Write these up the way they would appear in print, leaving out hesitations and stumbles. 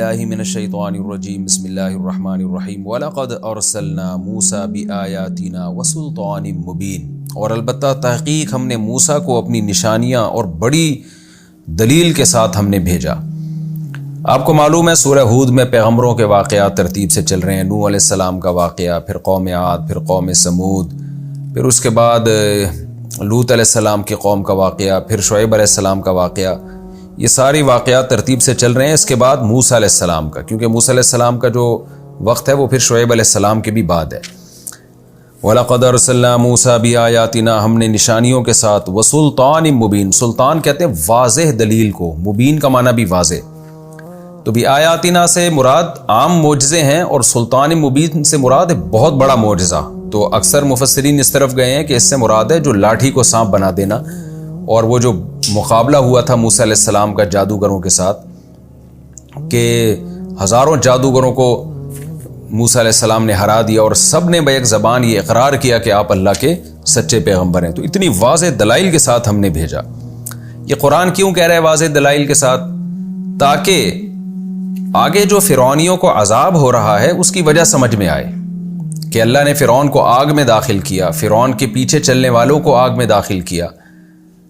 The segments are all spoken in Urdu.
باللہ من الشیطان الرجیم بسم اللہ الرحمن الرحیم وَلَقَدْ أَرْسَلْنَا مُوسَى بِآيَاتِنَا وَسُلْطَانٍ مُبِينٍ، اور البتہ تحقیق ہم نے موسیٰ کو اپنی نشانیاں اور بڑی دلیل کے ساتھ ہم نے بھیجا۔ آپ کو معلوم ہے سورہ ہود میں پیغمبروں کے واقعات ترتیب سے چل رہے ہیں۔ نوح علیہ السلام کا واقعہ، پھر قوم عاد، پھر قوم سمود، پھر اس کے بعد لوط علیہ السلام کی قوم کا واقعہ، پھر شعیب علیہ السلام کا واقعہ۔ یہ ساری واقعات ترتیب سے چل رہے ہیں۔ اس کے بعد موسیٰ علیہ السلام کا، کیونکہ موسیٰ علیہ السلام کا جو وقت ہے وہ پھر شعیب علیہ السلام کے بھی بعد ہے۔ وَلَقَدْ أَرْسَلْنَا مُوسَى بِآيَاتِنَا، ہم نے نشانیوں کے ساتھ، وَسُلْطَانٍ مُبِينٍ، سلطان کہتے ہیں واضح دلیل کو، مبین کا معنی بھی واضح۔ تو بِآيَاتِنَا سے مراد عام معجزے ہیں، اور سلطان مبین سے مراد ہے بہت بڑا معجزہ۔ تو اکثر مفسرین اس طرف گئے ہیں کہ اس سے مراد ہے جو لاٹھی کو سانپ بنا دینا، اور وہ جو مقابلہ ہوا تھا موسیٰ علیہ السلام کا جادوگروں کے ساتھ، کہ ہزاروں جادوگروں کو موسیٰ علیہ السلام نے ہرا دیا، اور سب نے بیک زبان یہ اقرار کیا کہ آپ اللہ کے سچے پیغمبر ہیں۔ تو اتنی واضح دلائل کے ساتھ ہم نے بھیجا۔ یہ قرآن کیوں کہہ رہا ہے واضح دلائل کے ساتھ؟ تاکہ آگے جو فرعونیوں کو عذاب ہو رہا ہے اس کی وجہ سمجھ میں آئے کہ اللہ نے فرعون کو آگ میں داخل کیا، فرعون کے پیچھے چلنے والوں کو آگ میں داخل کیا۔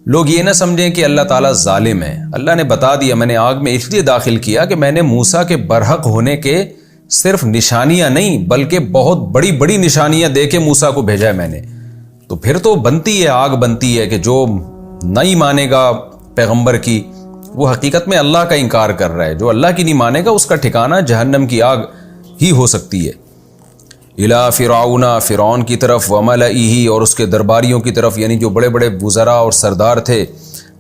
لوگ یہ نہ سمجھیں کہ اللہ تعالیٰ ظالم ہے۔ اللہ نے بتا دیا میں نے آگ میں اس لیے داخل کیا کہ میں نے موسیٰ کے برحق ہونے کے صرف نشانیاں نہیں بلکہ بہت بڑی بڑی نشانیاں دے کے موسیٰ کو بھیجا ہے میں نے۔ تو پھر تو بنتی ہے، آگ بنتی ہے کہ جو نہیں مانے گا پیغمبر کی وہ حقیقت میں اللہ کا انکار کر رہا ہے۔ جو اللہ کی نہیں مانے گا اس کا ٹھکانہ جہنم کی آگ ہی ہو سکتی ہے۔ اِلیٰ فرعون، فرعون کی طرف، وَمَلَئِهِ، اور اس کے درباریوں کی طرف، یعنی جو بڑے بڑے وزراء اور سردار تھے۔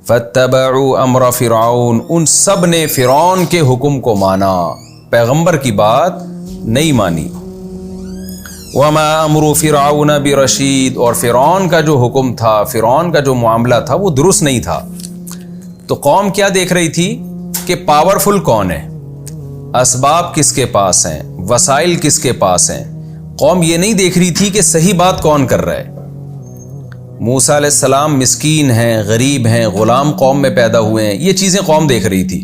فَاتَّبَعُوا أَمْرَ فِرْعَوْنَ، ان سب نے فرعون کے حکم کو مانا، پیغمبر کی بات نہیں مانی۔ وَمَا أَمْرُ فِرْعَوْنَ بِرَشِيدٍ، اور فرعون کا جو حکم تھا، فرعون کا جو معاملہ تھا وہ درست نہیں تھا۔ تو قوم کیا دیکھ رہی تھی کہ پاورفل کون ہے، اسباب کس کے پاس ہیں، وسائل کس کے پاس ہیں۔ قوم یہ نہیں دیکھ رہی تھی کہ صحیح بات کون کر رہا ہے۔ موسیٰ علیہ السلام مسکین ہیں، غریب ہیں، غلام قوم میں پیدا ہوئے ہیں، یہ چیزیں قوم دیکھ رہی تھی۔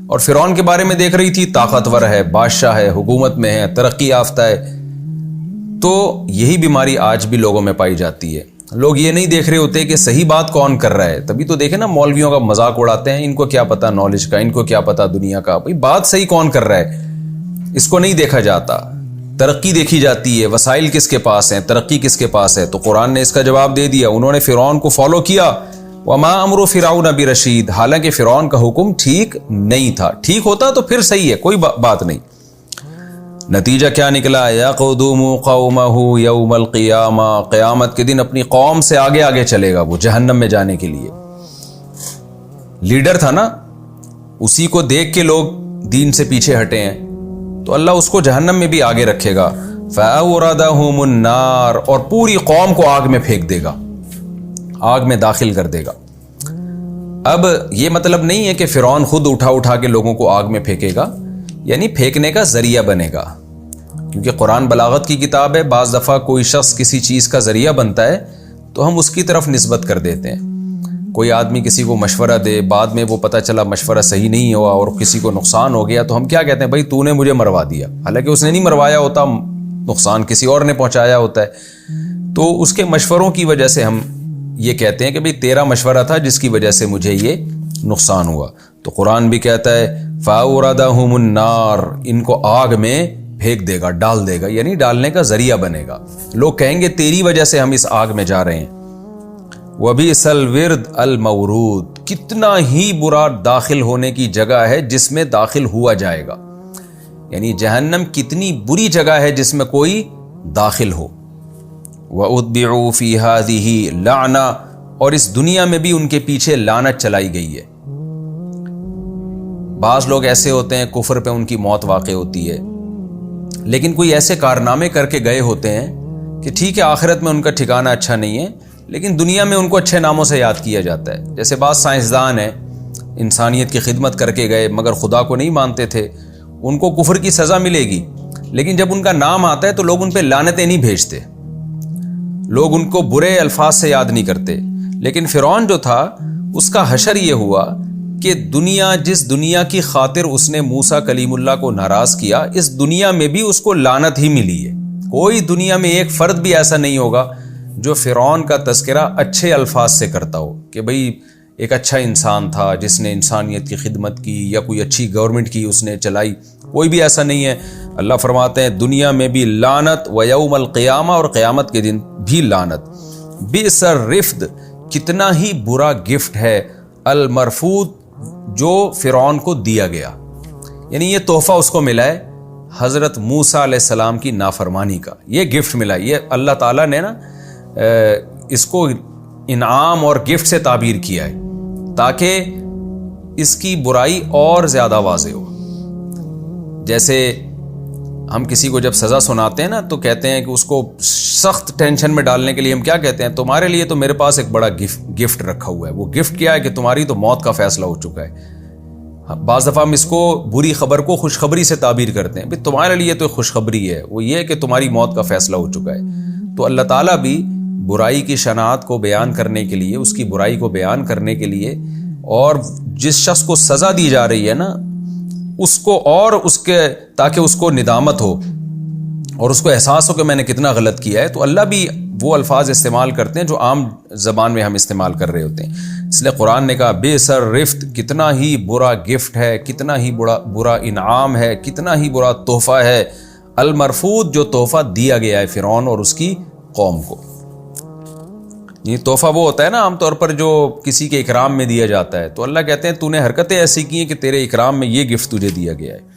اور فرعون کے بارے میں دیکھ رہی تھی طاقتور ہے، بادشاہ ہے، حکومت میں ہے، ترقی یافتہ ہے۔ تو یہی بیماری آج بھی لوگوں میں پائی جاتی ہے۔ لوگ یہ نہیں دیکھ رہے ہوتے کہ صحیح بات کون کر رہا ہے۔ تبھی تو دیکھیں نا مولویوں کا مذاق اڑاتے ہیں، ان کو کیا پتا نالج کا، ان کو کیا پتا دنیا کا۔ بھئی بات صحیح کون کر رہا ہے اس کو نہیں دیکھا جاتا، ترقی دیکھی جاتی ہے، وسائل کس کے پاس ہیں، ترقی کس کے پاس ہے۔ تو قرآن نے اس کا جواب دے دیا، انہوں نے فرعون کو فالو کیا۔ وَمَا أَمْرُ فِرْعَوْنَ بِرَشِيدٍ، حالانکہ فرعون کا حکم ٹھیک نہیں تھا۔ ٹھیک ہوتا تو پھر صحیح ہے، کوئی بات نہیں۔ نتیجہ کیا نکلا؟ یقدم قومہ یوم القیامہ، قیامت کے دن اپنی قوم سے آگے آگے چلے گا وہ جہنم میں جانے کے لیے۔ لیڈر تھا نا، اسی کو دیکھ کے لوگ دین سے پیچھے ہٹے ہیں، تو اللہ اس کو جہنم میں بھی آگے رکھے گا۔ فَأَوْرَدَهُمُ النَّارَ، اور پوری قوم کو آگ میں پھینک دے گا، آگ میں داخل کر دے گا۔ اب یہ مطلب نہیں ہے کہ فرعون خود اٹھا کے لوگوں کو آگ میں پھینکے گا، یعنی پھینکنے کا ذریعہ بنے گا، کیونکہ قرآن بلاغت کی کتاب ہے۔ بعض دفعہ کوئی شخص کسی چیز کا ذریعہ بنتا ہے تو ہم اس کی طرف نسبت کر دیتے ہیں۔ کوئی آدمی کسی کو مشورہ دے، بعد میں وہ پتہ چلا مشورہ صحیح نہیں ہوا اور کسی کو نقصان ہو گیا، تو ہم کیا کہتے ہیں؟ بھائی تو نے مجھے مروا دیا، حالانکہ اس نے نہیں مروایا ہوتا، نقصان کسی اور نے پہنچایا ہوتا ہے۔ تو اس کے مشوروں کی وجہ سے ہم یہ کہتے ہیں کہ بھئی تیرا مشورہ تھا جس کی وجہ سے مجھے یہ نقصان ہوا۔ تو قرآن بھی کہتا ہے فَأَوْرَدَهُمُ النَّارَ، ان کو آگ میں پھینک دے گا، ڈال دے گا، یعنی ڈالنے کا ذریعہ بنے گا۔ لوگ کہیں گے تیری وجہ سے ہم اس آگ میں جا رہے ہیں۔ وَبِئْسَ الْوِرْدُ الْمَوْرُودُ، کتنا ہی برا داخل ہونے کی جگہ ہے جس میں داخل ہوا جائے گا، یعنی جہنم کتنی بری جگہ ہے جس میں کوئی داخل ہو۔ وَأُتْبِعُوا فِي هَٰذِهِ لَعْنَةً، اور اس دنیا میں بھی ان کے پیچھے لعنت چلائی گئی ہے۔ بعض لوگ ایسے ہوتے ہیں کفر پہ ان کی موت واقع ہوتی ہے، لیکن کوئی ایسے کارنامے کر کے گئے ہوتے ہیں کہ ٹھیک ہے آخرت میں ان کا ٹھکانہ اچھا نہیں ہے، لیکن دنیا میں ان کو اچھے ناموں سے یاد کیا جاتا ہے۔ جیسے بعض سائنسدان ہیں، انسانیت کی خدمت کر کے گئے مگر خدا کو نہیں مانتے تھے، ان کو کفر کی سزا ملے گی، لیکن جب ان کا نام آتا ہے تو لوگ ان پہ لعنتیں نہیں بھیجتے، لوگ ان کو برے الفاظ سے یاد نہیں کرتے۔ لیکن فرعون جو تھا اس کا حشر یہ ہوا کہ دنیا، جس دنیا کی خاطر اس نے موسیٰ کلیم اللہ کو ناراض کیا، اس دنیا میں بھی اس کو لعنت ہی ملی ہے۔ کوئی دنیا میں ایک فرد بھی ایسا نہیں ہوگا جو فرعون کا تذکرہ اچھے الفاظ سے کرتا ہو کہ بھئی ایک اچھا انسان تھا جس نے انسانیت کی خدمت کی، یا کوئی اچھی گورنمنٹ کی اس نے چلائی، کوئی بھی ایسا نہیں ہے۔ اللہ فرماتے ہیں دنیا میں بھی لعنت، و یوم القیامہ، اور قیامت کے دن بھی لعنت۔ بئس الرفد، کتنا ہی برا گفٹ ہے، المرفود، جو فرعون کو دیا گیا، یعنی یہ تحفہ اس کو ملا ہے حضرت موسیٰ علیہ السلام کی نافرمانی کا، یہ گفٹ ملا۔ یہ اللہ تعالیٰ نے نا اس کو انعام اور گفٹ سے تعبیر کیا ہے تاکہ اس کی برائی اور زیادہ واضح ہو۔ جیسے ہم کسی کو جب سزا سناتے ہیں نا تو کہتے ہیں کہ اس کو سخت ٹینشن میں ڈالنے کے لیے ہم کیا کہتے ہیں، تمہارے لیے تو میرے پاس ایک بڑا گفٹ رکھا ہوا ہے۔ وہ گفٹ کیا ہے کہ تمہاری تو موت کا فیصلہ ہو چکا ہے۔ بعض دفعہ ہم اس کو بری خبر کو خوشخبری سے تعبیر کرتے ہیں، بھئی تمہارے لیے تو خوشخبری ہے، وہ یہ کہ تمہاری موت کا فیصلہ ہو چکا ہے۔ تو اللہ تعالیٰ بھی برائی کی شناعت کو بیان کرنے کے لیے، اس کی برائی کو بیان کرنے کے لیے، اور جس شخص کو سزا دی جا رہی ہے نا اس کو، اور اس کے تاکہ اس کو ندامت ہو اور اس کو احساس ہو کہ میں نے کتنا غلط کیا ہے، تو اللہ بھی وہ الفاظ استعمال کرتے ہیں جو عام زبان میں ہم استعمال کر رہے ہوتے ہیں۔ اس لیے قرآن نے کہا بئس الرفد، کتنا ہی برا گفٹ ہے، کتنا ہی برا انعام ہے، کتنا ہی برا تحفہ ہے، المرفود، جو تحفہ دیا گیا ہے فرعون اور اس کی قوم کو۔ یہ تحفہ وہ ہوتا ہے نا عام طور پر جو کسی کے اکرام میں دیا جاتا ہے، تو اللہ کہتے ہیں تو نے حرکتیں ایسی کی ہیں کہ تیرے اکرام میں یہ گفٹ تجھے دیا گیا ہے۔